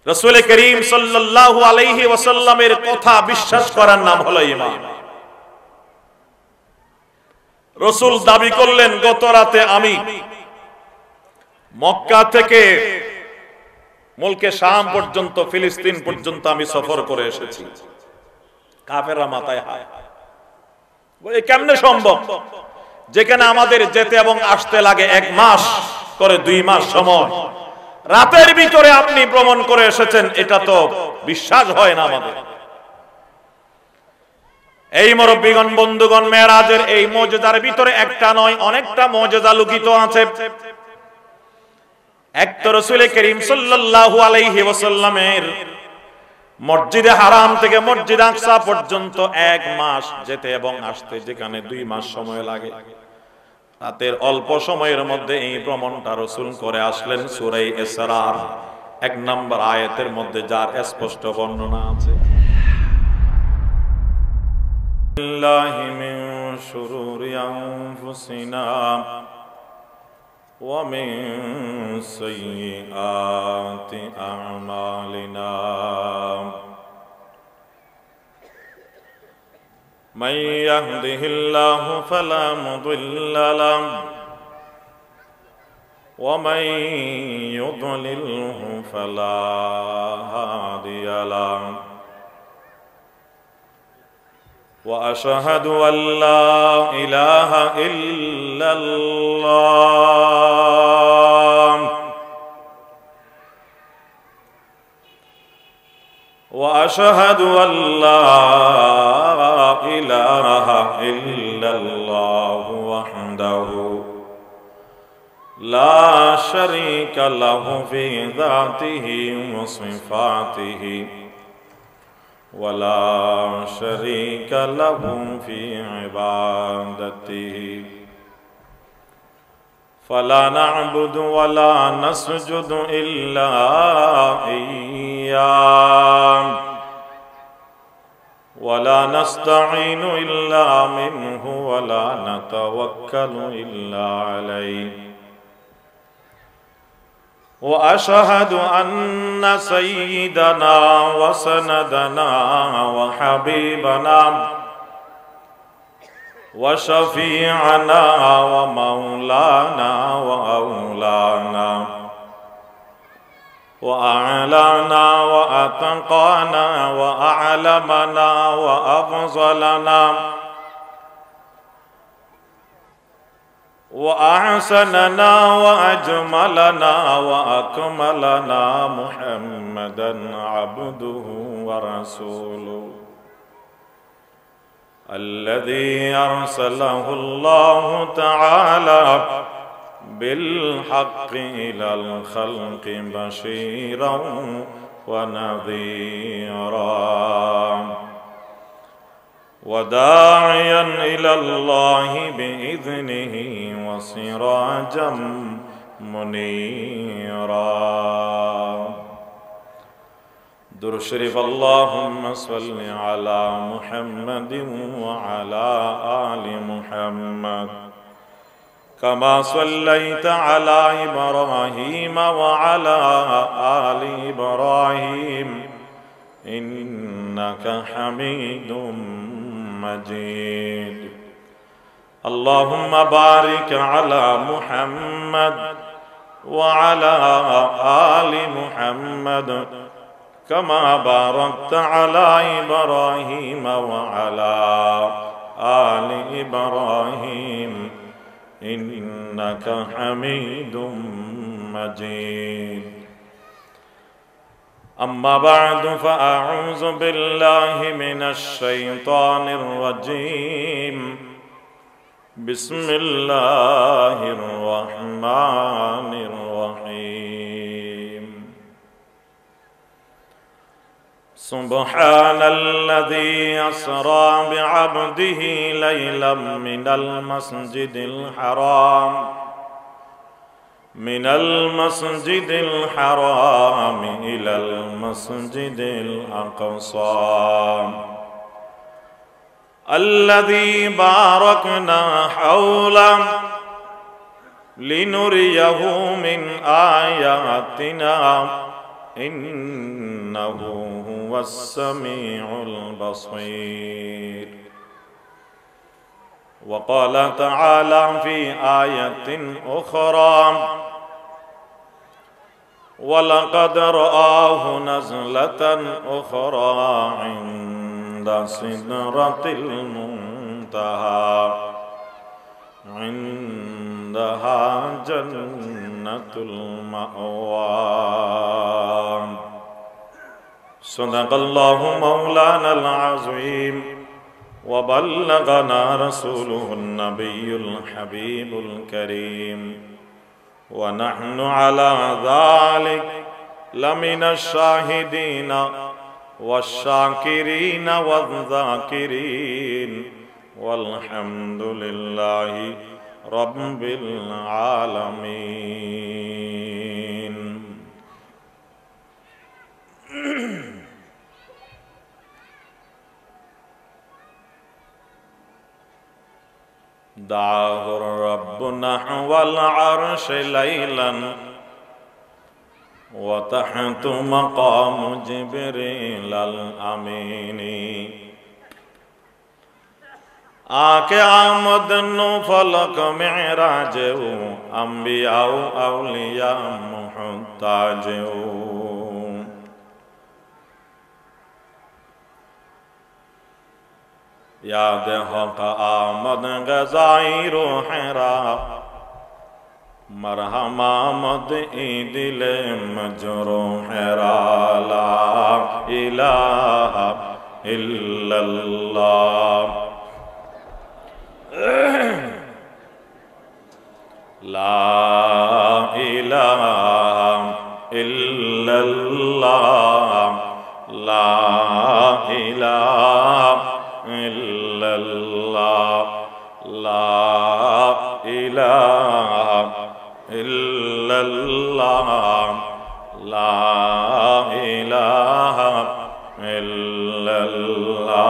রাসূল করিম সাল্লাল্লাহু আলাইহি ওয়াসাল্লামের কথা বিশ্বাস করার নাম হলো ঈমান। রাসূল দাবি করলেন, গত রাতে আমি মক্কা থেকে মুলকে শাম পর্যন্ত, ফিলিস্তিন পর্যন্ত আমি সফর করে এসেছি। কাফেররা মাথায় হাত, বলে কেমনে সম্ভব, যেখানে আমাদের যেতে এবং আসতে লাগে 1 মাস করে 2 মাস সময়, রাতের ভিতরে আপনি ভ্রমণ করে এসেছেন, এটা তো বিশ্বাস হয় না আমাদের। এই মুরব্বিগণ, বন্ধুগণ, মেরাজের এই মুজিজার ভিতরে একটা নয়, অনেকটা মুজিজা লুকিত আছে। এক তো রাসূল করিম সাল্লাল্লাহু আলাইহি ওয়াসাল্লামের মসজিদে হারাম থেকে মসজিদ আকসা পর্যন্ত 1 মাস যেতে এবং আসতে, যেখানে 2 মাস সময় লাগে, রাতের অল্প সময়ের মধ্যে এই ভ্রমণটা রাসূল করে আসলেন। সূরা ইসরার 1 নম্বর আয়াতের মধ্যে যার স্পষ্ট বর্ণনা আছে। বিল্লাহি মিন শুরুরি আনফুসিনা ওয়া মিন সাইয়্যাতি আমালিনা من يهده الله فلا مضل له ومن يضلله فلا هادي له وأشهد أن لا إله إلا الله وأشهد أن لا إله إلا الله وحده لا شريك له في ذاته وصفاته ولا شريك له في عبادته فلا نعبد ولا نسجد إلا إياه ولا نستعين إلا منه ولا نتوكل إلا عليه وأشهد أن سيدنا وسندنا وحبيبنا وشفيعنا ومولانا وأولانا وأعلانا وأتقانا وأعلمنا وأفضلنا وأحسننا وأجملنا وأكملنا محمدا عبده ورسوله الذي أرسله الله تعالى بالحق إلى الخلق بشيرا ونذيرا وداعيا إلى الله بإذنه وسراجا منيرا. درود شريف اللهم صل على محمد وعلى آل محمد كما صليت على إبراهيم وعلى آل إبراهيم إنك حميد مجيد. اللهم بارك على محمد وعلى آل محمد كما باركت على إبراهيم وعلى آل إبراهيم إنك حميد مجيد. أما بعد فأعوذ بالله من الشيطان الرجيم. بسم الله الرحمن الرحيم. سبحان الذي أسرى بعبده ليلا من المسجد الحرام إلى المسجد الأقصى الذي باركنا حوله لنريه من آياتنا إنه هو السميع البصير. وقال تعالى في آية أخرى ولقد رآه نزلة أخرى عند سدرة المنتهى عندها جنة المأوى. صدق الله مولانا العظيم وبلغنا رسوله النبي الحبيب الكريم ونحن على ذلك لمن الشاهدين والشاكرين والذاكرين والحمد لله رب العالمين. دعاه الرب نحو العرش ليلا وتحت مقام جبريل الأمين. आके आमद नो फलक मेराज अंबिया अवलिया मुहताज याद हक आमद गजाइरो हैरा मरहमामद ईदिल मजरो हैरा ला इलाहा इल्लल्लाह ला इलाहा इल्लल्लाह ला इलाहा इल्लल्लाह ला इलाहा इल्लल्लाह ला इलाहा इल्लल्लाह।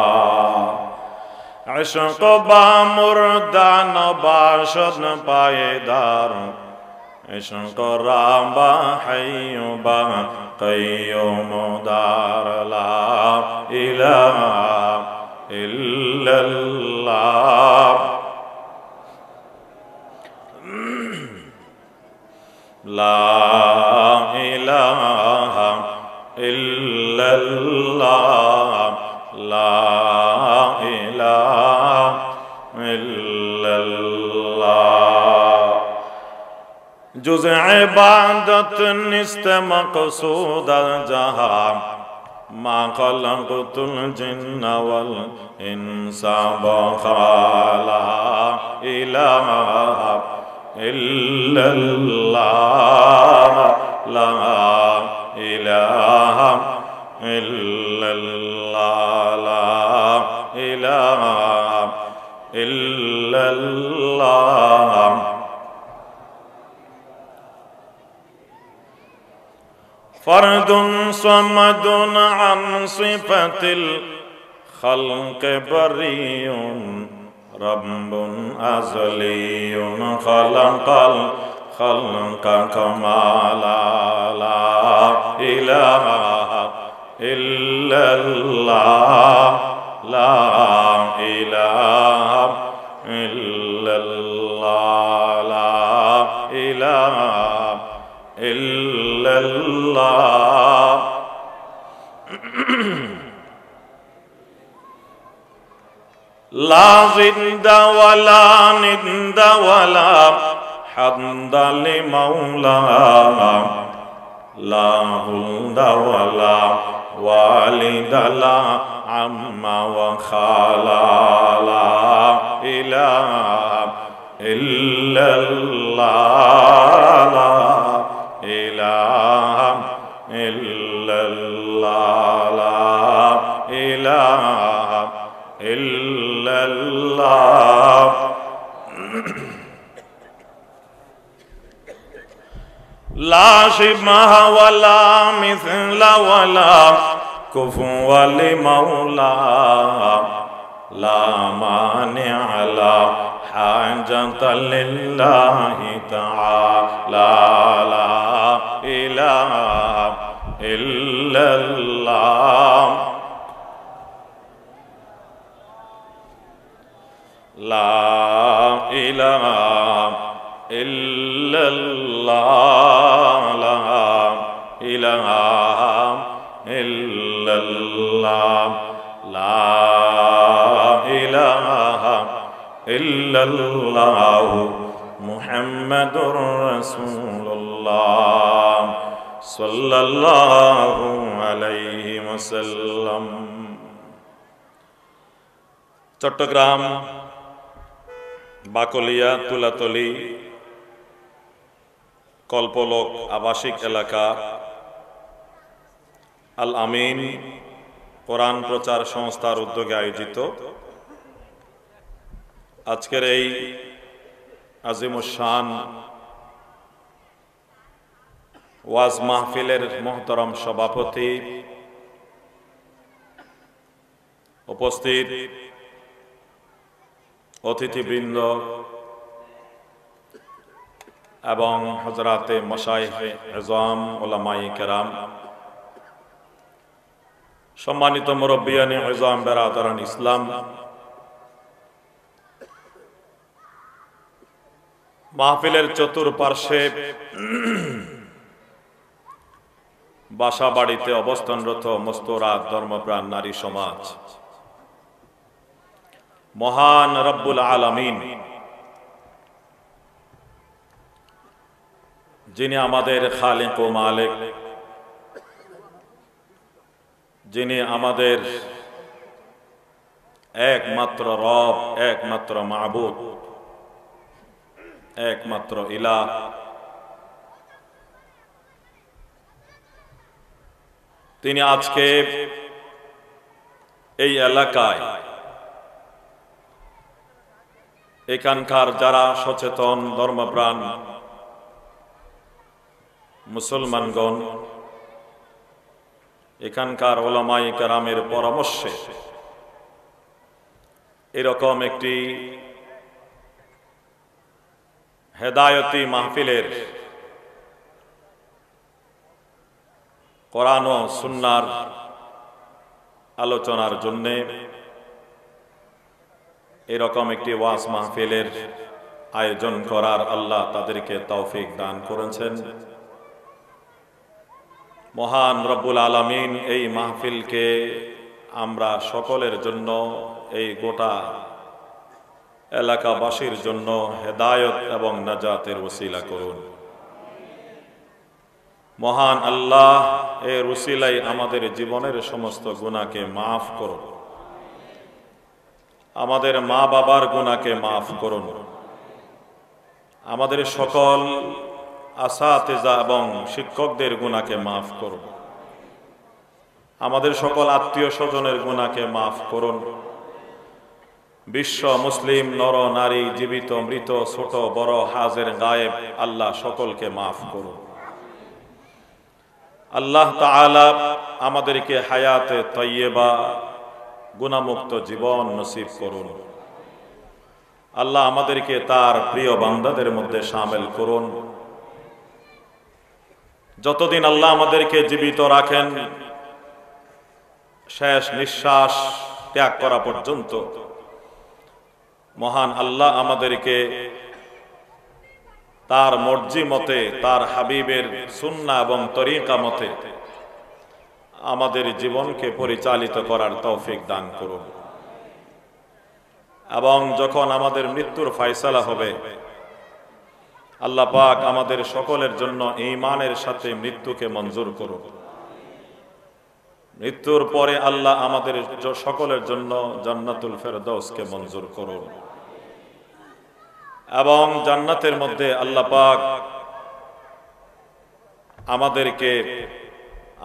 इश्क़ बा मुर्दान बाशद पायदार इश्क़ राबा हय्यो बा क़य्यूम दार ला इलाहा इल्लल्लाह ला इलाहा इल्लल्लाह ला इलाहा इल्लल्लाह। जुज़ इबादत निस्त मक़सूद जहां मा खलक़तुल जिन्न वल इंसा ला इलाहा इल्लल्लाह ला इलाहा इल्लल्लाह ला इलाहा इल्लल्लाह। फर्दुन समदुन अन सिफतिल खल्क़ बरीउन रब्बुन अज़लियुन खलक़ल खल्क़ कमाला ला इलाहा इल्लल्लाह ला इलाहा इल्लल्लाह ला इलाहा इल्लल्लाह। ला ज़िंदा वला निंदा वला हम्दा लिमौला ला हुल्दा वला वालिदा ला अम्मा व खाला ला इलाहा इल्लल्लाह ला इलाहा इल्लल्लाह ला इलाहा इल्लल्लाह। ला शिबह वला मिस्ला वला कुफुवा लिमौला ला मानिअ ला हाजत लिल्लाहि तआला ला इलाहा ইল্লাল্লাহ লা ইলাহা ইল্লাল্লাহ লা ইলাহা ইল্লাল্লাহ লা ইলাহা ইল্লাল্লাহ মুহাম্মাদুর রাসূলুল্লাহ সাল্লাল্লাহু আলাইহি ওয়াসাল্লাম। চট্টগ্রাম বাকলিয়া তুলাতলি কল্পলোক আবাসিক এলাকা আল আমিন কোরআন প্রচার সংস্থার উদ্যোগে আয়োজিত আজকের এই আজিমুশান ওয়াজ মাহফিলের মোহতরম সভাপতি, উপস্থিত অতিথিবৃন্দ এবং হযরাতে মাশায়েখে আযম উলামায়ে কেরাম, সম্মানিত মুরব্বিয়ানে আযম বেরাদারান ইসলাম, মাহফিলের চতুর্পার্শ্বে বাসা বাড়িতে অবস্থানরত মস্তরাত ধর্মপ্রাণ নারী সমাজ, মহান রব্বুল আলামিন যিনি আমাদের খালিক ও মালিক, যিনি আমাদের একমাত্র রব, একমাত্র মাবুদ, একমাত্র ইলাহ, তিনি আজকে এই এলাকায় এখানকার যারা সচেতন ধর্মপ্রাণ মুসলমানগণ, এখানকার উলামায়ে কেরামের পরামর্শে এরকম একটি হেদায়তি মাহফিলের কোরআন ও সুন্নাহর আলোচনার জন্যে এরকম একটি ওয়াজ মাহফিলের আয়োজন করার আল্লাহ তাদেরকে তৌফিক দান করেছেন। মহান রব্বুল আলামিন এই মাহফিলকে আমরা সকলের জন্য, এই গোটা এলাকাবাসীর জন্য হেদায়েত এবং নাজাতের ওসিলা করুন। মহান আল্লাহ এর ওসিলায় আমাদের জীবনের সমস্ত গুনাহকে মাফ করুন, আমাদের মা বাবার গুনাহকে মাফ করুন, আমাদের সকল আসাতিজা এবং শিক্ষকদের গুনাহকে মাফ করুন, আমাদের সকল আত্মীয় স্বজনের গুনাহকে মাফ করুন। বিশ্ব মুসলিম নর নারী, জীবিত মৃত, ছোট বড়, হাজির গায়েব, আল্লাহ সকলকে মাফ করুন। আল্লাহ তাআলা আমাদেরকে হায়াতে তয়্যেবা গুনাহমুক্ত জীবন নসিব করুন। আল্লাহ আমাদেরকে তার প্রিয় বান্দাদের মধ্যে শামিল করুন। যতদিন আল্লাহ আমাদেরকে জীবিত রাখেন, শেষ নিঃশ্বাস ত্যাগ করা পর্যন্ত মহান আল্লাহ আমাদেরকে তার মর্জি মতে, তার হাবিবের সুন্নাহ এবং তরিকা মতে আমাদের জীবনকে পরিচালিত করার তৌফিক দান করুন। এবং যখন আমাদের মৃত্যুর ফয়সালা হবে, আল্লাহ পাক আমাদের সকলের জন্য ঈমানের সাথে মৃত্যুকে মঞ্জুর করুন। মৃত্যুর পরে আল্লাহ আমাদের সকলের জন্য জান্নাতুল ফেরদৌসকে মঞ্জুর করুন। এবং জান্নাতের মধ্যে আল্লাহ পাক আমাদেরকে,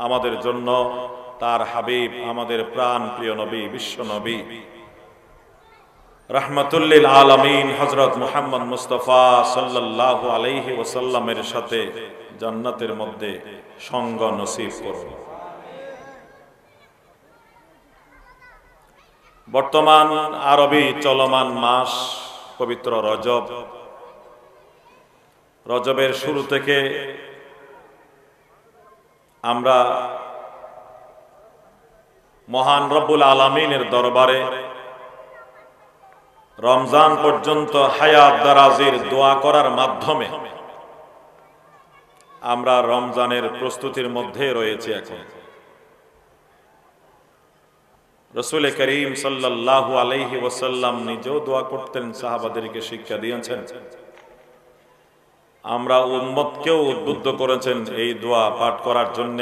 আমাদের জন্য তার হাবিব, আমাদের প্রাণ প্রিয় নবী, বিশ্ব নবী রাহমাতুল লিল আলামিন হযরত মুহাম্মদ মুস্তাফা সাল্লাল্লাহু আলাইহি ওয়াসাল্লামের সাথে জান্নাতের মধ্যে সঙ্গ নসিব করুন। বর্তমান আরবি চলমান মাস পবিত্র রজব। রজবের শুরু থেকে আমরা মহান রব্বুল আলামিনের দরবারে রমজান পর্যন্ত হায়াত দারাজির দোয়া করার মাধ্যমে আমরা রমজানের প্রস্তুতির মধ্যে রয়েছে। এখন রাসূল করিম সাল্লাল্লাহু আলাইহি ওয়াসাল্লাম নিজেও দোয়া করতেন, সাহাবাদেরকে শিক্ষা দিয়েছেন, আমরা উম্মতকেও উদ্বুদ্ধ করেছেন এই দোয়া পাঠ করার জন্য।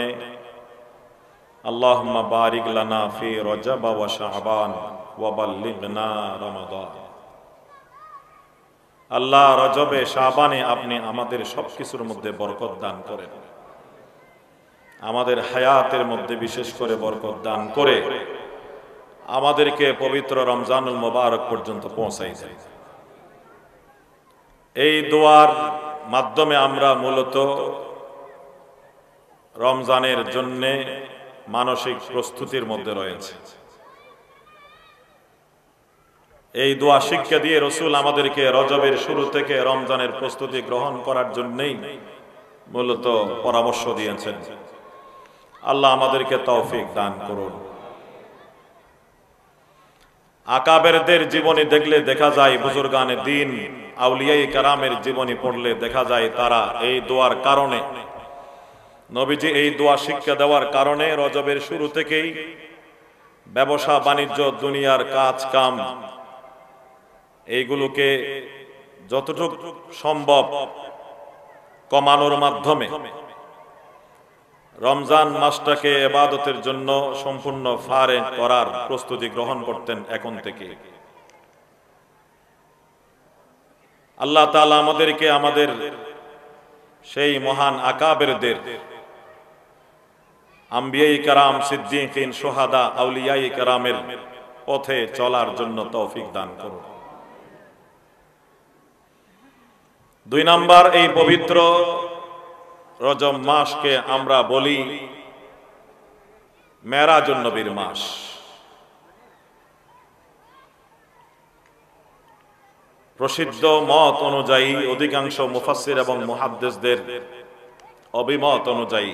আল্লাহুম্মা বারিক লানা ফি রজব ওয়া শাবান ওয়া বাল্লিগনা রমাদান। আল্লাহ রজবে শাবানে আপনি আমাদের সবকিছুর মধ্যে বরকত দান করেন, আমাদের হায়াতের মধ্যে বিশেষ করে বরকত দান করে আমাদেরকে পবিত্র রমজানুল মুবারক পর্যন্ত পৌঁছাই দেন। এই দোয়ার মাধ্যমে আমরা মূলত রমজানের জন্য মানসিক প্রস্তুতির মধ্যে রয়েছে। এই দোয়া শিক্ষা দিয়ে রাসূল আমাদেরকে রজবের শুরু থেকে রমজানের প্রস্তুতি গ্রহণ করার জন্যই মূলত পরামর্শ দিয়েছেন। আল্লাহ আমাদেরকে তৌফিক দান করুন। আকাবেরদের জীবনী দেখলে দেখা যায়, বুজুর্গানে দ্বীন আউলিয়ায়ে কেরামের জীবনী পড়লে দেখা যায় তারা এই দোয়ার কারণে, নবীজি এই দোয়া শিক্ষা দেওয়ার কারণে রজবের শুরু থেকেই ব্যবসা বাণিজ্য, দুনিয়ার কাজ কাম এইগুলোকে যতটুকু সম্ভব কমানোর মাধ্যমে রমজান মাসটাকে ইবাদতের জন্য সম্পূর্ণ ফারে করার প্রস্তুতি গ্রহণ করতেন এখন থেকে। আল্লাহ তাআলা আমাদেরকে আমাদের সেই মহান আকাবেরদের, আম্বিয়ায়ে কেরাম, সিদ্দিকিন, শুহাদা, আউলিয়ায়ে কেরামের পথে চলার জন্য তৌফিক দান করুন। 2 নাম্বার, এই পবিত্র রজব মাসকে আমরা বলি মেরাজুন নবীর মাস। প্রসিদ্ধ মত অনুযায়ী, অধিকাংশ মুফাসসির এবং মুহাদ্দিসদের অভিমত অনুযায়ী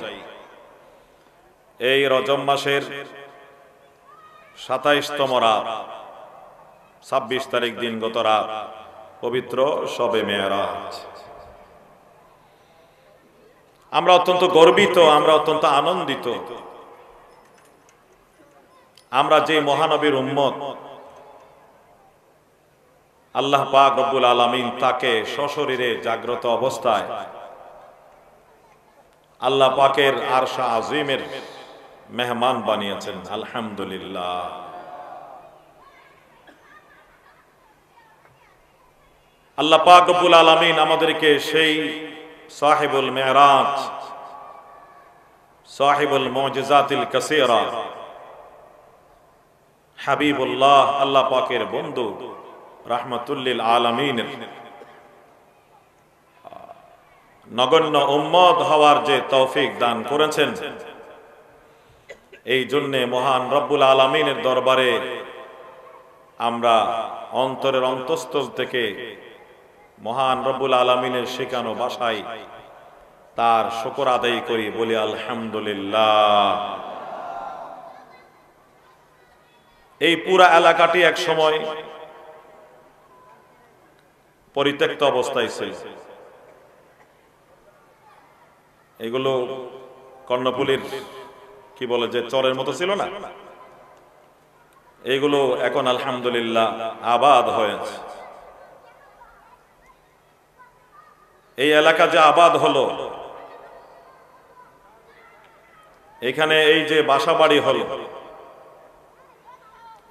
এই রজব মাসের 27তম রাত, 26 তারিখ দিনগত রাত পবিত্র শবে মেরাজ। আমরা অত্যন্ত গর্বিত, আমরা অত্যন্ত আনন্দিত। আমরা যে মহানবীর উম্মত, আল্লাহ পাক রব্বুল আলামিন তাকে সশরীরে জাগ্রত অবস্থায় আল্লাহ পাকের আরশ আজিমের মেহমান বানিয়েছেন। আলহামদুলিল্লাহ। আল্লাহ পাক রব্বুল আলামিন আমাদেরকে সেই সাহিবুল মেরাজ, সাহিবুল মুজিজাতিল কাসীরা, হাবিবুল্লাহ, আল্লাহ পাকের বন্ধু, রাহমাতুল লিল আলামিনের নগণ্য উম্মত হওয়ার যে তৌফিক দান করেছেন, এই জন্য মহান রব্বুল আলামিনের দরবারে আমরা অন্তরের অন্তঃস্থল থেকে মহান রব্বুল আলামিনের শেখানো ভাষায় তার শুকর আদায় করি, বলি আলহামদুলিল্লাহ। এই পুরা এলাকাটি এক সময় পরিত্যক্ত অবস্থায় ছিল। এগুলো কর্ণফুলীর কি বলে যে চরের মতো ছিল না, এইগুলো এখন আলহামদুলিল্লাহ আবাদ হয়েছে। এই এলাকা যে আবাদ হলো, এখানে এই যে বাসাবাড়ি হলো,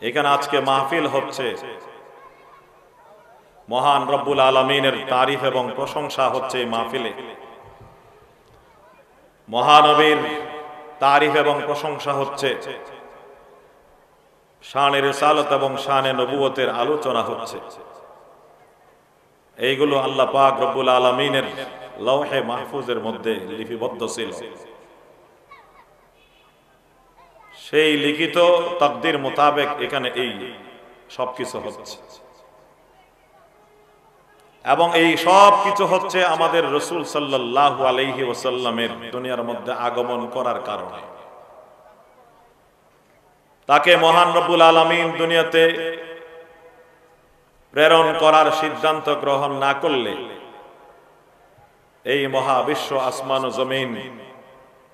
এখানে আজকে মাহফিল হচ্ছে, মহান রব্বুল আলামিনের তারিফ এবং প্রশংসা হচ্ছে এই মাহফিলে। মহানবীর তারিফ এবং প্রশংসা হচ্ছে, শানে রিসালাত এবং শানে নবুয়তের আলোচনা হচ্ছে। এইগুলো আল্লাহ পাক রব্বুল আলামিনের লৌহে মাহফুজের মধ্যে লিপিবদ্ধ ছিল। সেই লিখিত তাকদীর মোতাবেক এখানে এই সবকিছু হচ্ছে। এবং এই সব কিছু হচ্ছে আমাদের রাসূল সাল্লাল্লাহু আলাইহি ওয়াসাল্লামের দুনিয়ার মধ্যে আগমন করার কারণে। তাকে মহান রব্বুল আলামিন দুনিয়াতে প্রেরণ করার সিদ্ধান্ত গ্রহণ না করলে এই মহাবিশ্ব আসমান ও জমিন,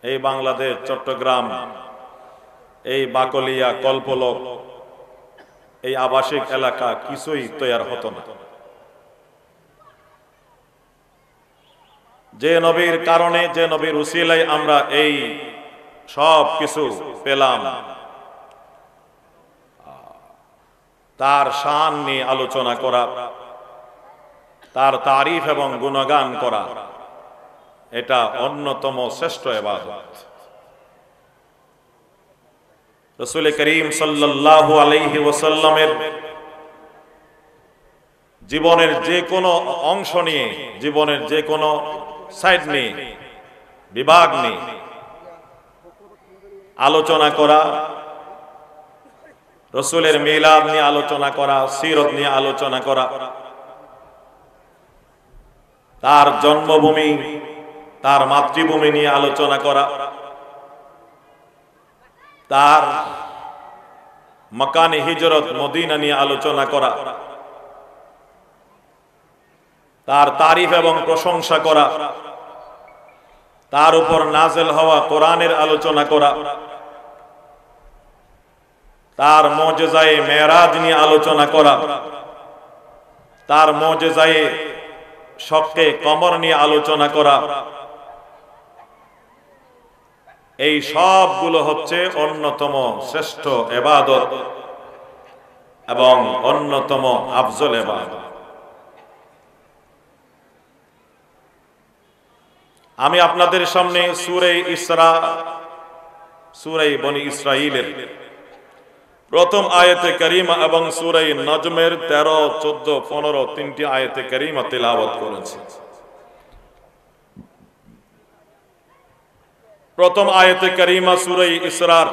এই বাংলাদেশ, চট্টগ্রাম, এই বাকলিয়া, কল্পলোক, এই আবাসিক এলাকা কিছুই তৈরি হতো না। যে নবীর কারণে, যে নবীর উসিলায় আমরা এই সব কিছু পেলাম, তার শান নিয়ে আলোচনা করা, তার তারিফ এবং গুণগান করা, এটা অন্যতম শ্রেষ্ঠ ইবাদত। রাসূল করিম সাল্লাল্লাহু আলাইহি ওয়াসাল্লামের জীবনের যে কোনো অংশ নিয়ে, জীবনের যে কোনো সাইড নিয়ে, বিভাগ নিয়ে আলোচনা করা, রাসূলের মিলাদ নিয়ে আলোচনা করা, সিরত নিয়ে আলোচনা করা, তার জন্মভূমি, তার মাতৃভূমি নিয়ে আলোচনা করা, তার মাকানে হিজরত মদিনা নিয়ে আলোচনা করা, তার তারিফ এবং প্রশংসা করা, তার উপর নাযিল হওয়া কোরআনের আলোচনা করা, তার মুজিজায়ে মেরাজ নিয়ে আলোচনা করা, তার মুজিজায়ে শক্কে কমর নিয়ে আলোচনা করা, এই সবগুলো হচ্ছে অন্যতম শ্রেষ্ঠ ইবাদত এবং অন্যতম আফজল ইবাদত। আমি আপনাদের সামনে সূরা ইসরা, সূরা বনি ইসরাঈলের প্রথম আয়াতে কারিমা এবং সূরা নজমের 13, 14, 15 তিনটি আয়াতে কারিমা তেলাওয়াত করেছি। প্রথম আয়াতে কারিমা সূরা ইসরার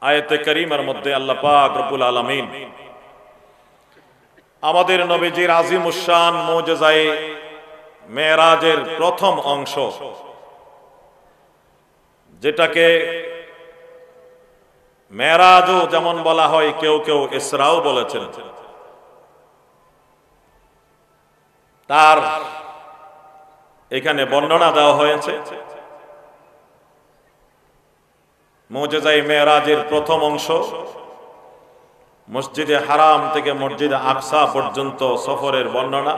আয়াতে কারিমার মধ্যে আল্লাহ পাক রব্বুল আলামিন আমাদের নবীজির আজিমুশ শান মুজিজায়ে মেরাজের প্রথম অংশ, যেটাকে মেরাজও যেমন বলা হয়, কেউ কেউ ইসরাও বলেছেন, তার এখানে বর্ণনা দেওয়া হয়েছে। মুজিজায়ে মেরাজের প্রথম অংশ মসজিদে হারাম থেকে মসজিদে আকসা পর্যন্ত সফরের বর্ণনা,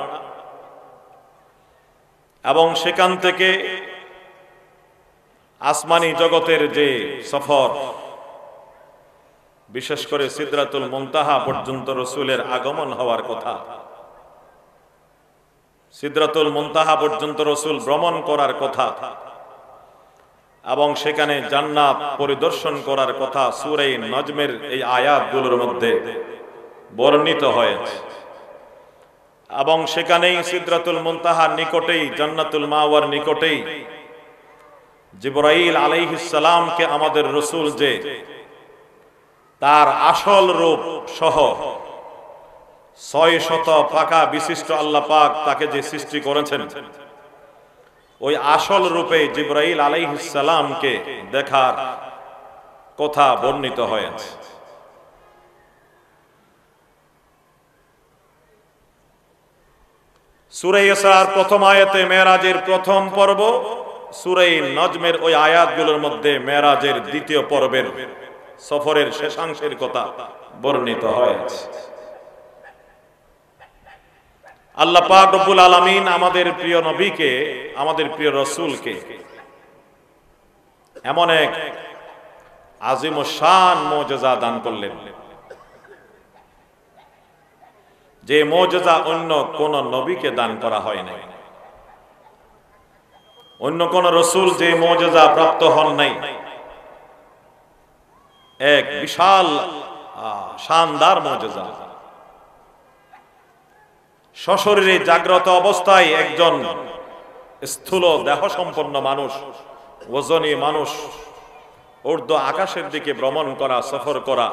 এবং সেখান থেকে আসমানি জগতের যে সফর, বিশেষ করে সিদরাতুল মুনতাহা পর্যন্ত রাসূলের আগমন হওয়ার কথা, সিদরাতুল মুনতাহা পর্যন্ত রাসূল ভ্রমণ করার কথা, এবং সেখানে জান্নাত পরিদর্শন করার কথা সূরা নজমের এই আয়াতগুলোর মধ্যে বর্ণিত হয়েছে। এবং সেখানেই সিদরাতুল মুনতাহার নিকটেই, জান্নাতুল মাওয়ার নিকটেই জিবরাইল আলাইহিস সালামকে আমাদের রাসূল যে তার আসল রূপ সহ 600 পাকা বিশিষ্ট আল্লাহ পাক তাকে যে সৃষ্টি করেছেন, ওই আসল রূপে জিবরাইল আলাইহিস সালামকে দেখার কথা বর্ণিত হয়েছে। সূরা ইসরার প্রথম আয়াতে মেরাজের প্রথম পর্ব, সূরা নজমের ওই আয়াতগুলোর মধ্যে মেরাজের দ্বিতীয় পর্বের সফরের শেষাংশের কথা বর্ণিত হয়েছে। আল্লাহ পাক রব্বুল আলামিন আমাদের প্রিয় নবীকে, আমাদের প্রিয় রাসূলকে এমন এক আজিমুশ শান মুজিজা দান করলেন, যে মুজিজা অন্য কোন নবীকে দান করা হয় নাই। অন্য কোন রাসূল যে মুজিজা প্রাপ্ত হন নাই, এক বিশাল শানদার মুজিজা। সশরীরে জাগ্রত অবস্থায় একজন স্থূল দেহ সম্পন্ন মানুষ, ওজনী মানুষ, ঊর্ধ্ব আকাশের দিকে ভ্রমণ করা, সফর করা,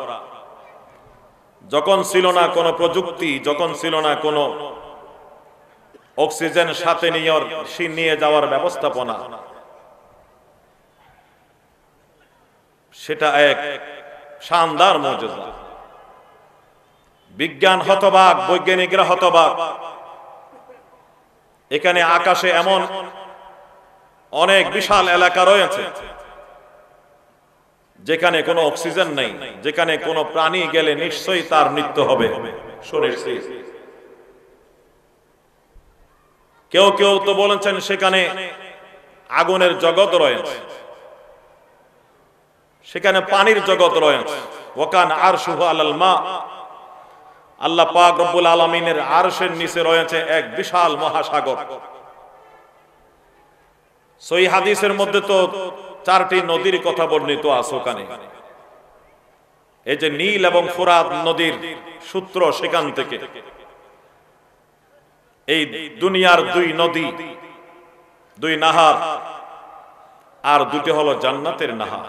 যখন ছিল না কোনো প্রযুক্তি, যখন ছিল না কোনো অক্সিজেন সাথে নিয়ে যাওয়ার ব্যবস্থাপনা, সেটা এক শানদার মুজিজা। বিজ্ঞান হতবাক, বৈজ্ঞানিকরা হতবাক। এখানে আকাশে এমন অনেক বিশাল এলাকা রয়েছে যেখানে কোনো অক্সিজেন নেই, যেখানে কোনো প্রাণী গেলে নিশ্চয়ই তার মৃত্যু হবে। শুনেছি কেউ কেউ তো বলেছেন সেখানে আগুনের জগৎ রয়েছে, সেখানে পানির জগৎ রয়েছে। ওয়াকান আরশুহু আলাল মা, আল্লাহ পাক রব্বুল আলামিনের আরশের নিচে রয়েছে এক বিশাল মহাসাগর। সহিহ হাদিসের মধ্যে তো 4টি নদীর কথা বর্ণিত আছে ওখানে। এই যে নীল এবং ফুরাত নদীর সূত্র, সেখান থেকে এই দুনিয়ার 2 নদী, 2 নাহার, আর 2টি হলো জান্নাতের নাহার,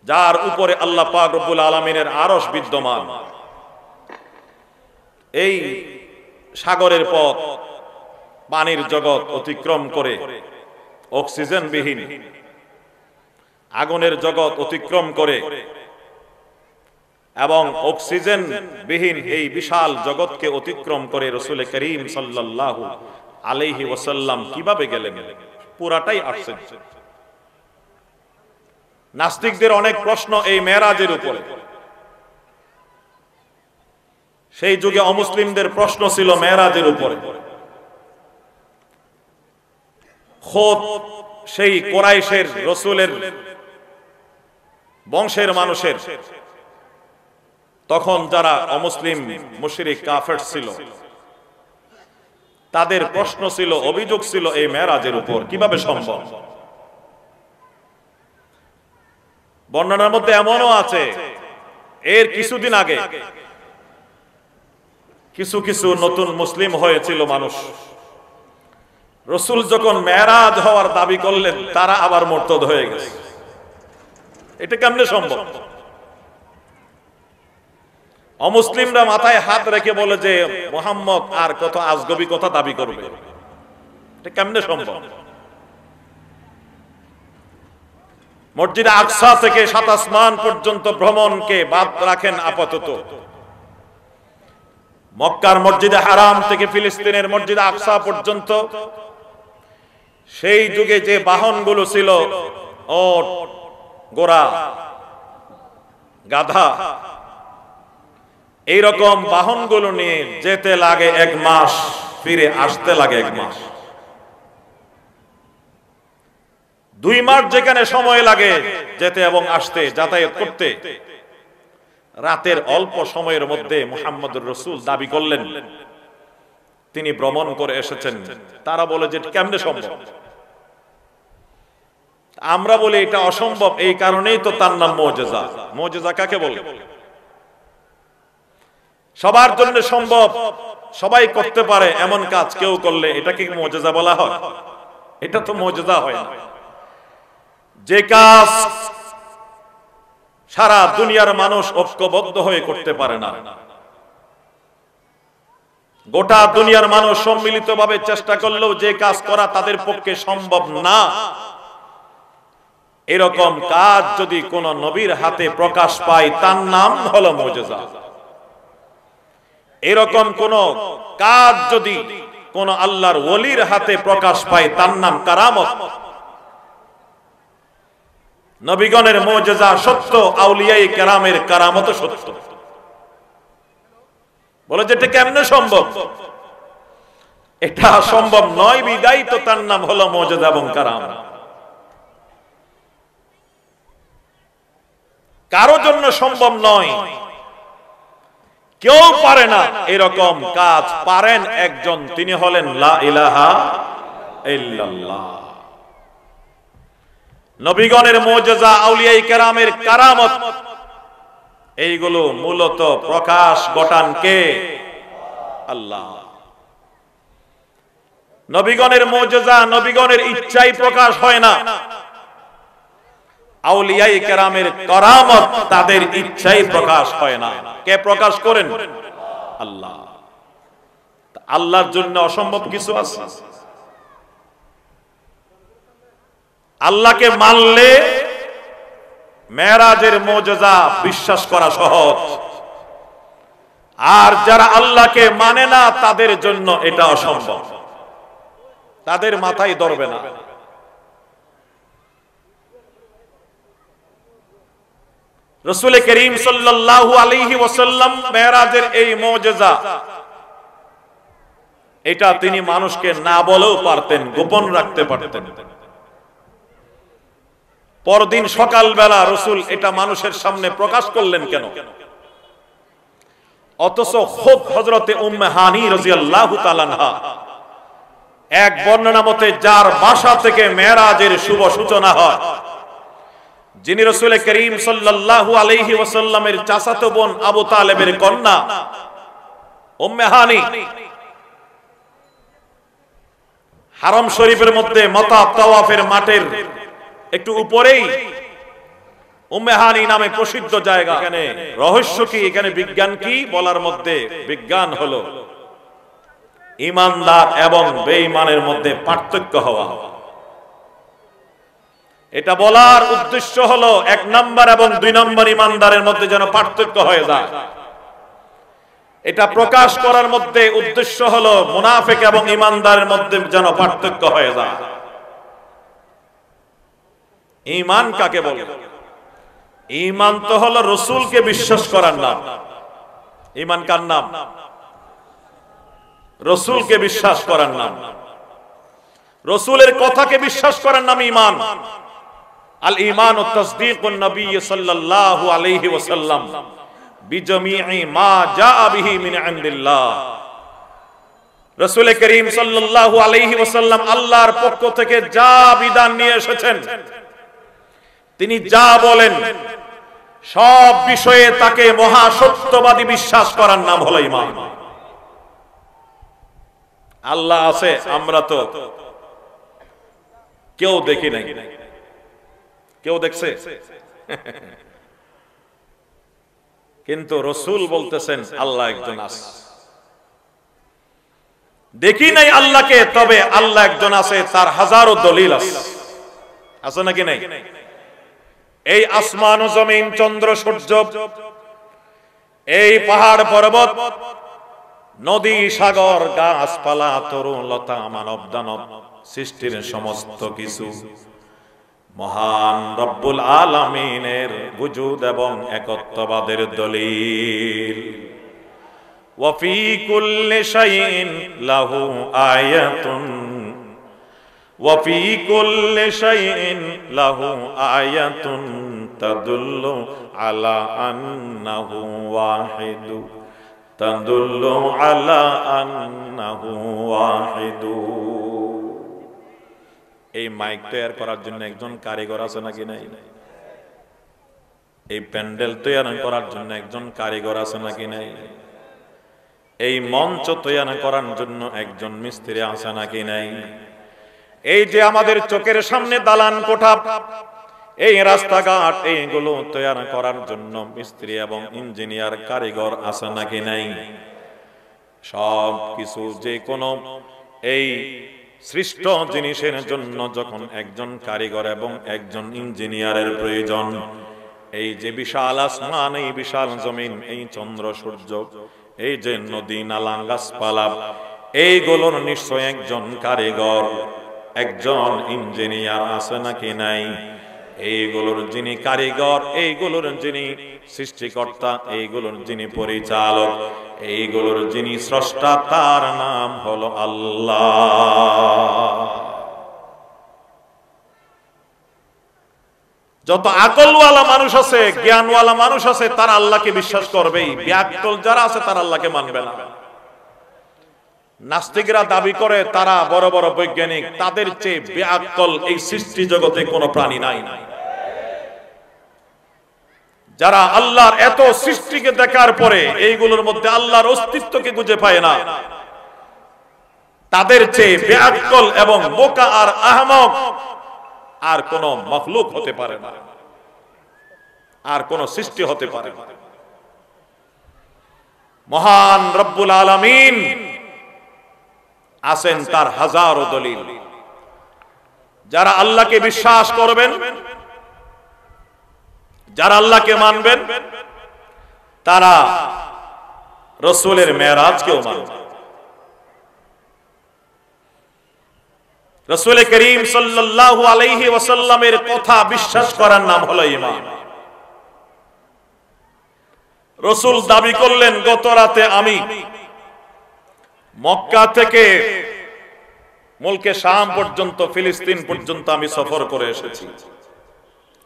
যার উপরে আল্লাহ পাক রব্বুল আলামিনের আরশ বিদ্যমান। এই সাগরের পথ পানির জগৎ অতিক্রম করে অক্সিজেন বিহীন আগুনের জগৎ অতিক্রম করে এবং অক্সিজেন বিহীন এই বিশাল জগৎকে অতিক্রম করে রাসূল করিম সাল্লাল্লাহু আলাইহি ওয়াসাল্লাম কিভাবে গেলেন, পুরাটাই আশ্চর্য। নাস্তিকদের অনেক প্রশ্ন এই মেরাজের উপরে। সেই যুগে অমুসলিমদের প্রশ্ন ছিল মেরাজের উপরে। খোদ সেই কুরাইশের রাসূলের বংশের মানুষের, তখন যারা অমুসলিম মুশরিক কাফের ছিল, তাদের প্রশ্ন ছিল, অভিযোগ ছিল এই মেরাজের উপর কিভাবে সম্ভব। বর্ণনার মধ্যে এমনও আছে, এর কিছুদিন আগে কিছু কিছু নতুন মুসলিম হয়েছিল মানুষ, রাসূল যখন মেরাজ হওয়ার দাবি করলেন, তারা আবার মুরতাদ হয়ে গেছে। এটা কেমনে সম্ভব? অমুসলিমরা মাথায় হাত রেখে বলে যে মুহাম্মদ আর কত আজগবি কথা দাবি করবে। এটা কেমনে সম্ভব? মসজিদে আকসা থেকে 7 আসমান পর্যন্ত ভ্রমণকে বাদ রাখেন আপাতত। মক্কার মসজিদে হারাম থেকে ফিলিস্তিনের মসজিদে আকসা পর্যন্ত সেই যুগে যে বাহনগুলো ছিল, ওট, ঘোড়া, গাধা, এইরকম বাহনগুলো নিয়ে যেতে লাগে 1 মাস, ফিরে আসতে লাগে 1 মাস। 2 মাস যেখানে সময় লাগে যেতে এবং আসতে, যাতায়াত করতে, রাতের অল্প সময়ের মধ্যে মুহাম্মদুর রাসূল দাবি করলেন তিনি ভ্রমণ করে এসেছেন। তারা বলে যে কেমনে সম্ভব? আমরা বলি এটা অসম্ভব, এই কারণেই তো তার নাম মুজিজা। মুজিজা কাকে বলে? সবার জন্য সম্ভব, সবাই করতে পারে এমন কাজ কেউ করলে এটাকে মুজিজা বলা হয়? এটা তো মুজিজা হয় না। যে কাজ সারা দুনিয়ার মানুষ ঐক্যবদ্ধ হয়ে করতে পারে না, গোটা দুনিয়ার মানুষ সম্মিলিতভাবে চেষ্টা করলেও যে কাজ করা তাদের পক্ষে সম্ভব না, এরকম কাজ যদি কোন নবীর হাতে প্রকাশ পায় তার নাম হলো মুজিজা। এরকম কোন কাজ যদি কোন আল্লাহর ওলির হাতে প্রকাশ পায় তার নাম কারামত। নবীগণের মুজিজা সত্য, আউলিয়ায়ে কেরামের কারামত সত্য। বলে যে এটা কেমনে সম্ভব? এটা সম্ভব নয় বিদায় তো তার নাম হলো মুজিজা এবং কারামত। কারো জন্য সম্ভব নয়, কেউ পারে না এরকম কাজ। পারেন একজন, তিনি হলেন লা ইলাহা ইল্লাল্লাহ। নবীগণের মুজিজা, আউলিয়ায়ে কেরামের কারামত, এইগুলো মূলত প্রকাশ ঘটান কে? আল্লাহ। নবীগণের মুজিজা নবীগণের ইচ্ছায় প্রকাশ হয় না, আউলিয়ায়ে কেরামের কারামত তাদের ইচ্ছায় প্রকাশ হয় না। কে প্রকাশ করেন? আল্লাহ। আল্লাহর জন্য অসম্ভব কিছু আছে? আল্লাহকে মানলে মেরাজের মুজিজা বিশ্বাস করা সহজ, আর যারা আল্লাহকে মানে না তাদের জন্য এটা অসম্ভব, তাদের মাথায় ধরবে না। রাসূল করিম সাল্লাল্লাহু আলাইহি ওয়াসাল্লাম মেরাজের এই মুজিজা এটা তিনি মানুষকে না বলেও পারতেন, গোপন রাখতে পারতেন। পরদিন সকালবেলা রাসূল এটা মানুষের সামনে প্রকাশ করলেন কেন? অথচ খুদ হযরতে উম্মে হানি রাদিয়াল্লাহু তাআলা আনহা এক বর্ণনা মতে যার বাসা থেকে মেরাজের শুভ সূচনা হয়, যিনি রাসূল করিম সাল্লাল্লাহু আলাইহি ওয়াসাল্লামের চাচাতো বোন আবু তালেবের কন্যা উম্মে হানি, হারাম শরীফের মধ্যে মাতাফ তাওয়াফের মাঠের একটু উপরেই উম্মে হানি নামে প্রসিদ্ধ জায়গা। এখানে রহস্য কি, এখানে বিজ্ঞান কি বলার মধ্যে বিজ্ঞান হলো ঈমানদার এবং বেঈমানের মধ্যে পার্থক্য হওয়া। এটা বলার উদ্দেশ্য হলো 1 নাম্বার এবং 2 নাম্বার ঈমানদারের মধ্যে যেন পার্থক্য হয়ে যায়। এটা প্রকাশ করার মধ্যে উদ্দেশ্য হলো মুনাফিক এবং ঈমানদারের মধ্যে যেন পার্থক্য হয়ে যায়। ঈমান কাকে বলে? ঈমান তো হলো রাসূলকে বিশ্বাস করার নাম। ঈমান কার নাম? রাসূলকে বিশ্বাস করার নাম। রাসূলের কথাকে বিশ্বাস করার নাম ঈমান। আল ঈমান ও তাসদীকুন নবী সাল্লাল্লাহু আলাইহি ওয়াসাল্লাম বিজামিই মা জাআ বিহি মিন ইনদিল্লাহ। রাসূল করিম সাল্লাল্লাহু আলাইহি ওয়াসাল্লাম আল্লাহর পক্ষ থেকে যা বিধান নিয়ে এসেছেন, তিনি যা বলেন সব বিষয়ে তাকে মহা সত্যবাদী বিশ্বাস করার নাম হলো ঈমান। আল্লাহ আছে, আমরা তো কেউ দেখি নাই। কেউ দেখছে? কিন্তু রাসূল বলতেছেন আল্লাহ একজন আছে। দেখি নাই আল্লাহকে, তবে আল্লাহ একজন আছে, তার হাজারো দলিল আছে। আছে নাকি নাই? এই আসমান ও জমিন, চন্দ্র সূর্য, এই পাহাড় পর্বত, নদী সাগর, গাছপালা, তরু লতা, মানব দানব, সৃষ্টির সমস্ত কিছু মহান রব্বুল আলামিনের ওজুদ এবং একত্ববাদের দলিল। ওয়া ফি কুল্লি শাইইন লাহু আয়াতুন ওয়া ফি কুল্লি শাইইন লাহু আয়াতুন তাদুল্লু আলা আন্নাহু ওয়াহিদু তাদুল্লু আলা আন্নাহু ওয়াহিদু। এই মাইক তৈরি করার জন্য একজন কারিগর আছে নাকি নাই? এই প্যান্ডেল তৈরি করার জন্য একজন কারিগর আছে নাকি নাই? এই মঞ্চ তৈরি করার জন্য একজন মিস্ত্রি আছে নাকি নাই? এই যে আমাদের চোখের সামনে দালান কোঠা, এই রাস্তাঘাট, এইগুলো তৈরি করার জন্য মিস্ত্রি এবং ইঞ্জিনিয়ার কারিগর আছে নাকি নাই? সব কিছু যে কোনো এই সৃষ্ট জিনিসের জন্য যখন একজন কারিগর এবং একজন ইঞ্জিনিয়ারের প্রয়োজন, এই যে বিশাল আসমান, এই বিশাল জমিন, এই চন্দ্র সূর্য, এই যে নদী নালা গাছপালা, এইগুলোর নিশ্চয় একজন কারিগর, একজন ইঞ্জিনিয়ার আছে নাকি নাই? এইগুলোর যিনি কারিগর, এইগুলোর যিনি সৃষ্টিকর্তা, এইগুলোর যিনি পরিচালক, এইগুলোর যিনি স্রষ্টা, তার নাম হলো আল্লাহ। যত আকলওয়ালা মানুষ আছে, জ্ঞানওয়ালা মানুষ আছে, তারা আল্লাহকে বিশ্বাস করবেই। বেআক্কল যারা আছে তারা আল্লাহকে মানবে না। নাস্তিকরা দাবি করে তারা বড় বড় বৈজ্ঞানিক, তাদের চেয়ে বেআক্কল এই সৃষ্টি জগতে কোনো প্রাণী নাই। যারা আল্লাহর এত সৃষ্টিকে দেখার পরে এইগুলোর মধ্যে আল্লাহর অস্তিত্বকে খুঁজে পায় না, তাদের চেয়ে বেআক্কল এবং বোকা আর আহমক আর কোন মখলুক হতে পারে না, আর কোন সৃষ্টি হতে পারে না। মহান রব্বুল আলামিন আছেন তার হাজারো দলিল। যারা আল্লাহকে বিশ্বাস করবেন, যারা আল্লাহকে মানবেন, তারা রাসূলের মেরাজকেও মানবেন। রাসূল করিম সাল্লাল্লাহু আলাইহি ওয়াসাল্লামের কথা বিশ্বাস করার নাম হলো ঈমান। রাসূল দাবি করলেন, গত রাতে আমি মক্কা থেকে মুলকে শাম পর্যন্ত, ফিলিস্তিন পর্যন্ত আমি সফর করে এসেছি।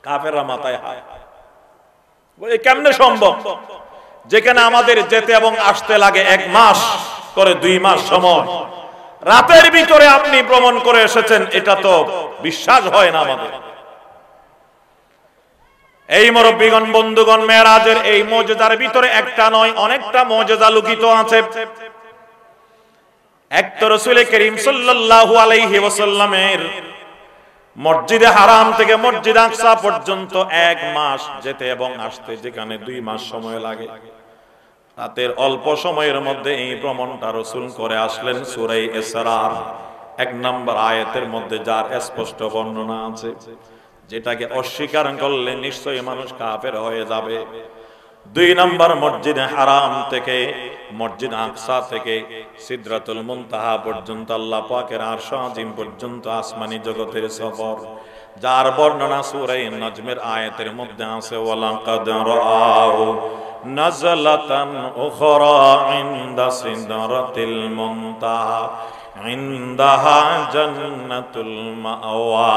কাফেররা মাথায় হাত, বলে কেমনে সম্ভব? যেখানে আমাদের যেতে এবং আসতে লাগে 1 মাস করে, 2 মাস সময়, রাতের ভিতরে আপনি ভ্রমণ করে এসেছেন, এটা তো বিশ্বাস হয় না আমাদের। এই মুরব্বিগণ, বন্ধুগণ, মেরাজের এই মুজিজার ভিতরে একটা নয়, অনেকটা মুজিজা লুকিত আছে। এক তো রাসূল করিম সাল্লাল্লাহু আলাইহি ওয়াসাল্লামের মসজিদে হারাম থেকে মসজিদ আকসা পর্যন্ত 1 মাস যেতে এবং আসতে, যেখানে 2 মাস সময় লাগে, রাতের অল্প সময়ের মধ্যে এই ভ্রমণটা রাসূল করে আসলেন। সূরা ইসরার 1 নম্বর আয়াতের মধ্যে যার স্পষ্ট বর্ণনা আছে, যেটাকে অস্বীকার করলে নিশ্চয়ই মানুষ কাফের হয়ে যাবে। 2 নম্বর মসজিদে হারাম থেকে মসজিদ আকসা থেকে সিদরাতুল মুনতাহা পর্যন্ত, আল্লাহ পাকের আরশ আজিম পর্যন্ত আসমানি জগতের সফর, যার বর্ণনা সূরা নাজমের আয়াতের মধ্যে আছে, ওয়ালাকাদ রাআউ নাজলাতান উখরা ইনদা সিদরাতিল মুনতাহা ইনদাহা জান্নাতুল মাওয়া।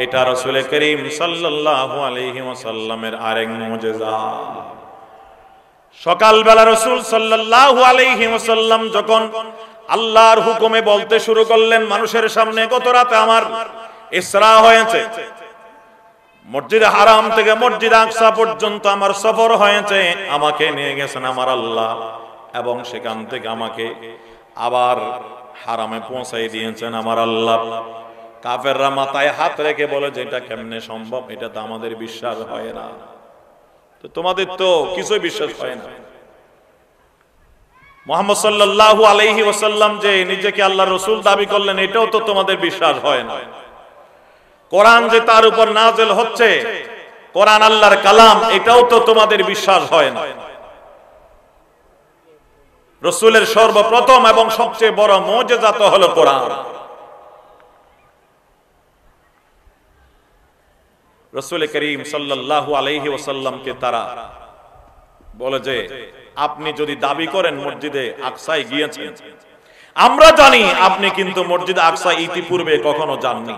এটা রাসূল করিম সাল্লাল্লাহু আলাইহি ওয়াসাল্লামের আরেক মুজিজা। সকালবেলা রাসূল সাল্লাল্লাহু আলাইহি ওয়াসাল্লাম যখন আল্লাহর হুকুমে বলতে শুরু করলেন মানুষের সামনে, গত রাতে আমার ইসরা হয়েছে, মসজিদ হারাম থেকে মসজিদ আকসা পর্যন্ত আমার সফর হয়েছে, আমাকে নিয়ে গেছেন আমার আল্লাহ, এবং সেখান থেকে আমাকে আবার হারামে পৌঁছাই দিয়েছেন আমার আল্লাহ। কাফেররা মাথায় হাত রেখে বলে যে এটা কেমনে সম্ভব, এটা তো আমাদের বিশ্বাস হয় না। তো তোমাদের তো কিছুই বিশ্বাস হয় না। মুহাম্মদ সাল্লাল্লাহু আলাইহি ওয়াসাল্লাম যে নিজেকে আল্লাহর রাসূল দাবি করলেন, এটাও তো তোমাদের বিশ্বাস হয় না। কোরআন যে তার উপর নাযিল হচ্ছে, কোরআন আল্লাহর কালাম, এটাও তো তোমাদের বিশ্বাস হয় না। রাসূলের সর্বপ্রথম এবং সবচেয়ে বড় মুজিজা তো হলো কোরআন। রাসূল করিম সাল্লাল্লাহু আলাইহি ওয়াসাল্লামকে তারা বলে যে আপনি যদি দাবি করেন মসজিদে আকসায় গিয়েছেন, আমরা জানি আপনি কিন্তু মসজিদ আকসা ইতিপূর্বে কখনো যাননি,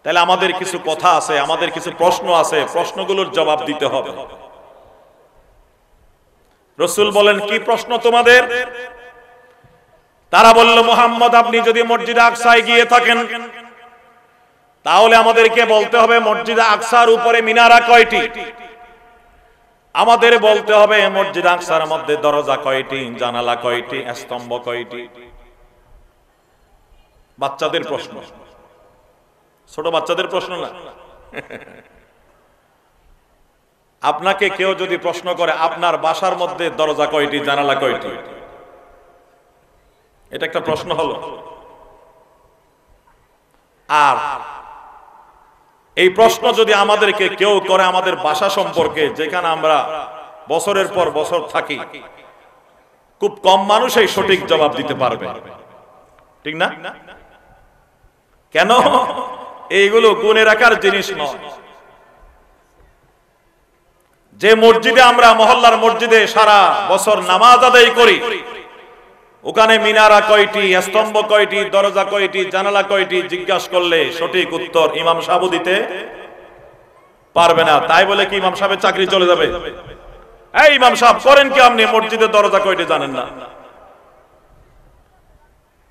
তাহলে আমাদের কিছু কথা আছে, আমাদের কিছু প্রশ্ন আছে, প্রশ্নগুলোর জবাব দিতে হবে। রাসূল বলেন, কি প্রশ্ন তোমাদের? তারা বলল, মুহাম্মদ আপনি যদি মসজিদ আকসায় গিয়ে থাকেন, তাহলে আমাদেরকে বলতে হবে মসজিদ আকসার উপরে মিনারা কয়টি, আমাদের বলতে হবে মসজিদ আকসার মধ্যে দরজা কয়টি, জানালা কয়টি, স্তম্ভ কয়টি। বাচ্চাদের প্রশ্ন, ছোট বাচ্চাদের প্রশ্ন না। আপনাকে কেউ যদি প্রশ্ন করে আপনার বাসার মধ্যে দরজা কয়টি, জানালা কয়টি, এটা একটা প্রশ্ন হলো। আর এই প্রশ্ন যদি আমাদেরকে কেউ করে আমাদের বাসা সম্পর্কে, যেখানে আমরা বছরের পর বছর থাকি, খুব কম মানুষ এই সঠিক জবাব দিতে পারবে, ঠিক না? কেন? এইগুলো গুণে রাখার জিনিস নয়। যে মসজিদে আমরা মহল্লার মসজিদে সারা বছর নামাজ আদায় করি, ওখানে মিনারা কয়টি, স্তম্ভ কয়টি, দরজা কয়টি, জানালা কয়টি জিজ্ঞাসা করলে সঠিক উত্তর ইমাম সাহেব দিতে পারবে না। তাই বলে কি ইমাম সাহেবের চাকরি চলে যাবে? এই ইমাম সাহেব করেন কি আপনি, মসজিদের দরজা কয়টি জানেন না,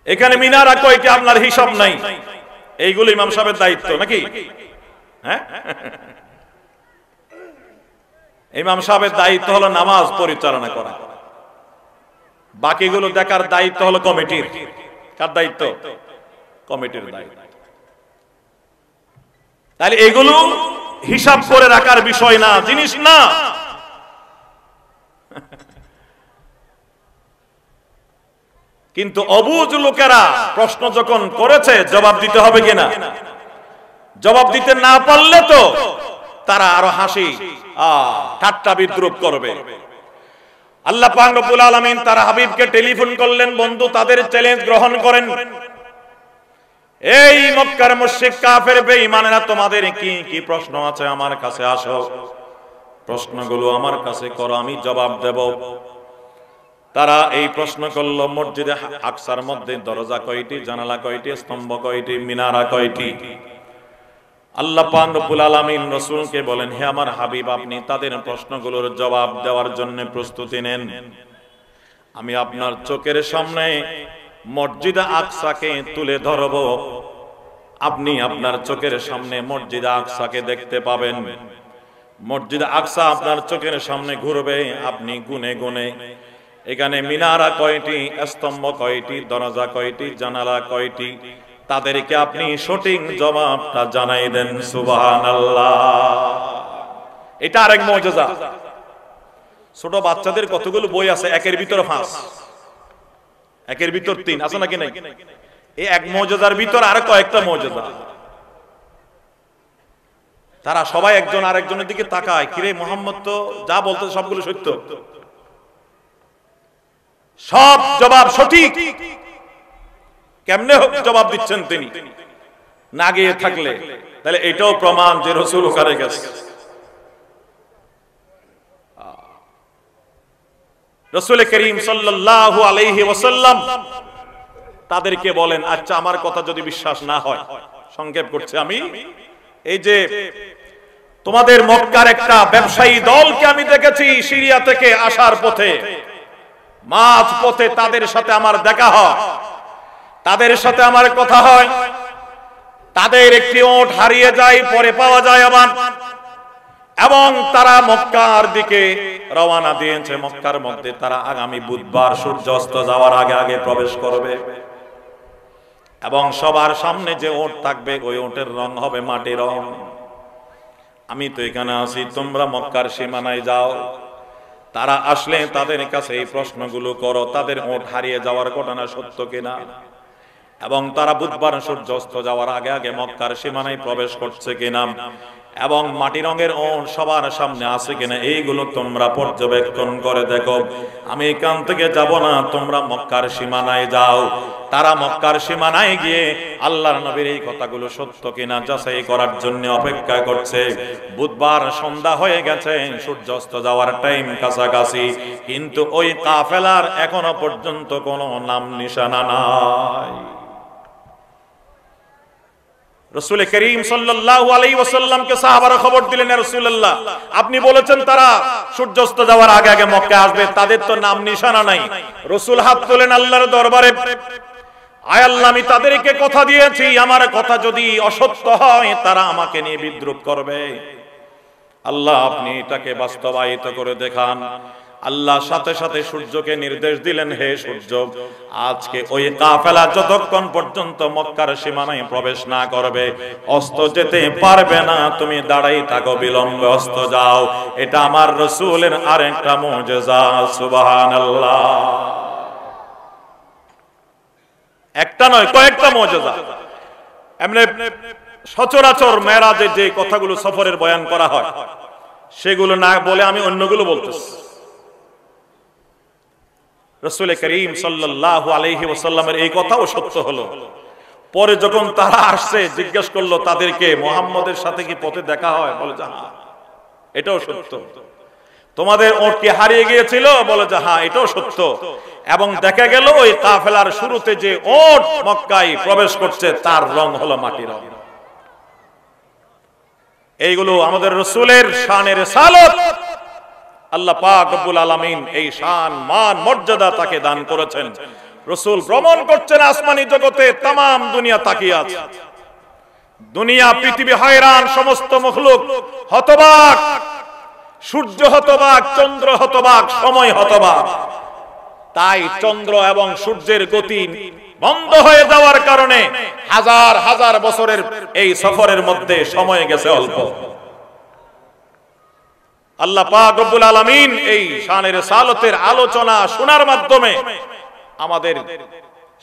এখানে মিনারা কয়টি আপনার হিসাব নাই, এইগুলো ইমাম সাহেবের দায়িত্ব নাকি? হ্যাঁ, ইমাম সাহেবের দায়িত্ব হলো নামাজ পরিচালনা করা, বাকিগুলো দেখার দায়িত্ব হলো কমিটির। কার দায়িত্ব? কমিটির দায়িত্ব। তাহলে এগুলো হিসাব করে রাখার বিষয় না, জিনিস না। কিন্তু অবুঝ লোকেরা প্রশ্ন যখন করেছে জবাব দিতে হবে কিনা, জবাব দিতে না পারলে তো তারা আরো হাসি ঠাট্টা বিদ্রুপ করবে। আল্লাহ পাক রব্বুল আলামিন তার হাবিবকে টেলিফোন করলেন, বন্ধু তাদের চ্যালেঞ্জ গ্রহণ করেন। এই মক্কার মুশরিক কাফের বেঈমানেরা, তোমাদের কি কি প্রশ্ন আছে আমার কাছে আসো, প্রশ্নগুলো আমার কাছে করো, আমি জবাব দেব। তারা এই প্রশ্ন করলো, মসজিদে আকসার মধ্যে দরজা কয়টি, জানালা কয়টি, স্তম্ভ কয়টি, মিনারা কয়টি? আল্লাহ পাক রব্বুল আলামিন রাসূলকে বলেন, হে আমার হাবিব, আপনি তাদের প্রশ্নগুলোর জবাব দেওয়ার জন্য প্রস্তুতি নেন। আমি আপনার চোখের সামনে মসজিদে আকসাকে তুলে ধরব, আপনি আপনার চোখের সামনে মসজিদে আকসাকে দেখতে পাবেন। মসজিদে আকসা আপনার চোখের সামনে ঘুরবে, আপনি গুনে গুনে এখানে মিনারা কয়টি, স্তম্ভ কয়টি, দরজা কয়টি, জানালা কয়টি, তাদেরকে আপনি সঠিক জবাবটা জানাই দেন। সুবহানাল্লাহ। এটা আরেক মুজিজা। ছোট বাচ্চাদের কতগুলো বই আছে, একের ভিতর 5, একের ভিতর 3 আছে নাকি নাই? এই এক মুজিজার ভিতর আর কয়েকটা মুজিজা। তারা সবাই একজন আরেকজনের দিকে তাকায়, কিরে মুহাম্মদ তো যা বলতে সবগুলো সত্য, সব জবাব সঠিক, কেমনে জবাব দিচ্ছেন তিনি? না গিয়ে থাকলে তাহলে এটাও প্রমাণ যে রাসূল ওখানে গেছে। রাসূল করিম সাল্লাল্লাহু আলাইহি ওয়াসাল্লাম তাদেরকে বলেন, আচ্ছা আমার কথা যদি বিশ্বাস না হয়, সংক্ষেপ করছি আমি, এই যে তোমাদের মক্কার একটা ব্যবসায়ী দলকে আমি দেখেছি সিরিয়া থেকে আসার পথে, মাঝ পথে তাদের সাথে আমার দেখা হয়, তাদের সাথে আমার কথা হয়, তাদের একটি ওট হারিয়ে যায়, পরে পাওয়া যায় আবার, এবং তারা মক্কার দিকে রওনা দিয়েছে। মক্কার মধ্যে তারা আগামী বুধবার সূর্য অস্ত যাওয়ার আগে আগে প্রবেশ করবে, এবং সবার সামনে যে ওট থাকবে ওই ওটের রং হবে মাটির রং। আমি তো এখানে আছি, তোমরা মক্কার সীমানায় যাও, তারা আসলে তাদের কাছে এই প্রশ্নগুলো করো, তাদের ওট হারিয়ে যাওয়ার ঘটনা সত্য কিনা, এবং তারা বুধবার সূর্য অস্ত যাওয়ার আগে আগে মক্কার সীমানায় প্রবেশ করছে কিনা, এবং মাটি রঙের ওট সবার সামনে আছে কিনা, এইগুলো তোমরা পর্যবেক্ষণ করে দেখো। আমি এখান থেকে যাব না, তোমরা মক্কার সীমানায় যাও। তারা মক্কার সীমানায় গিয়ে আল্লাহর নবীর এই কথাগুলো সত্য কিনা যাচাই করার জন্য অপেক্ষা করছে। বুধবার সন্ধ্যা হয়ে গেছে, সূর্য অস্ত যাওয়ার টাইম কাছাকাছি, কিন্তু ওই কাফেলার এখনো পর্যন্ত কোনো নাম নিশানা নাই। রাসূল করিম সাল্লাল্লাহু আলাইহি ওয়াসাল্লামকে সাহাবারা খবর দিলেন, ইয়া রাসূলুল্লাহ, আপনি বলেছেন তারা সূর্যাস্ত যাওয়ার আগে আগে মক্কা আসবে, তাদের তো নাম নিশানা নাই। রাসূল হাত তোলেন আল্লাহর দরবারে, আয় আল্লাহ, আমি তাদেরকে কথা দিয়েছি, আমার কথা যদি অসত্য হয় তারা আমাকে নিয়ে বিদ্রুপ করবে। আল্লাহ আপনি এটাকে বাস্তবায়িত করে দেখান। আল্লাহ সাথে সাথে সূর্যকে নির্দেশ দিলেন, হে সূর্য, আজকে ওই কাফেলা যতক্ষণ পর্যন্ত মক্কার সীমানায় প্রবেশ না করবে অস্ত যেতে পারবে না, তুমি দাঁড়াই থাকো, বিলম্বে অস্ত যাও। এটা আমার রাসূলের আরেকটা মুজিজা। সুবহানাল্লাহ। একটা নয়, কয়েকটা মুজিজা। এমনি সচরাচর মেরাজে যে কথাগুলো সফরের বয়ান করা হয় সেগুলো না বলে আমি অন্যগুলো বলতেছি। রাসূল করিম সাল্লাল্লাহু আলাইহি ওয়াসাল্লামের এই কথাও সত্য হলো। পরে যখন তারা আসছে, জিজ্ঞেস করলো তাদেরকে, মুহাম্মদের সাথে কি পথে দেখা হয়? বলে যে হ্যাঁ, এটাও সত্য। তোমাদের ওট কি হারিয়ে গিয়েছিল? বলে যে হ্যাঁ, এটাও সত্য। এবং দেখা গেল ওই কাফেলার শুরুতে যে ওট মক্কায় প্রবেশ করছে তার রং হলো মাটির রং। এইগুলো আমাদের রাসূলের শানের রিসালাত। আল্লাহ পাক রব্বুল আলামিন এই শান, মান, মর্যাদা তাকে দান করেছেন। রাসূল ভ্রমণ করছেন আসমানি জগতে, तमाम দুনিয়া তাকিয়ে আছে। দুনিয়া, পৃথিবী হায়রান, সমস্ত মখলুক হতবাক, সূর্য হতবাক, চন্দ্র হতবাক, সময় হতবাক। তাই চন্দ্র এবং সূর্যের গতি বন্ধ হয়ে যাওয়ার কারণে হাজার হাজার বছরের এই সফরের মধ্যে সময় গেছে অল্প। আল্লাহ পাক রব্বুল আলামিন এই শানের রিসালাতের আলোচনা শোনার মাধ্যমে আমাদের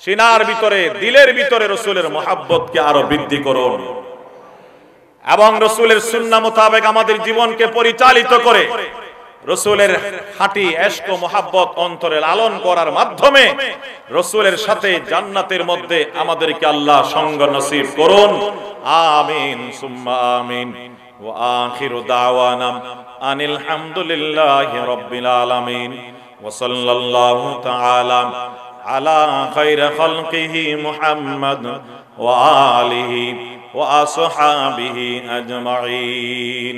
সিনার ভিতরে, দিলের ভিতরে রাসূলের মহব্বতকে আরো বৃদ্ধি করুন এবং রাসূলের সুন্নাহ মোতাবেক আমাদের জীবনকে পরিচালিত করে রাসূলের খাঁটি ইশক ও মহব্বত অন্তরে লালন করার মাধ্যমে রাসূলের সাথে জান্নাতের মধ্যে আমাদেরকে আল্লাহ সঙ্গ নসিব করুন। আমিন সুম্মা আমিন। ওয়া আখিরু দাওয়ানা আনিল হামদুলিল্লাহি রাব্বিল আলামিন ওয়া সাল্লাল্লাহু তাআলা আলা খায়রি খালকিহি মুহাম্মদ ওয়া আলিহি ওয়া আসহাবিহি আজমাইন।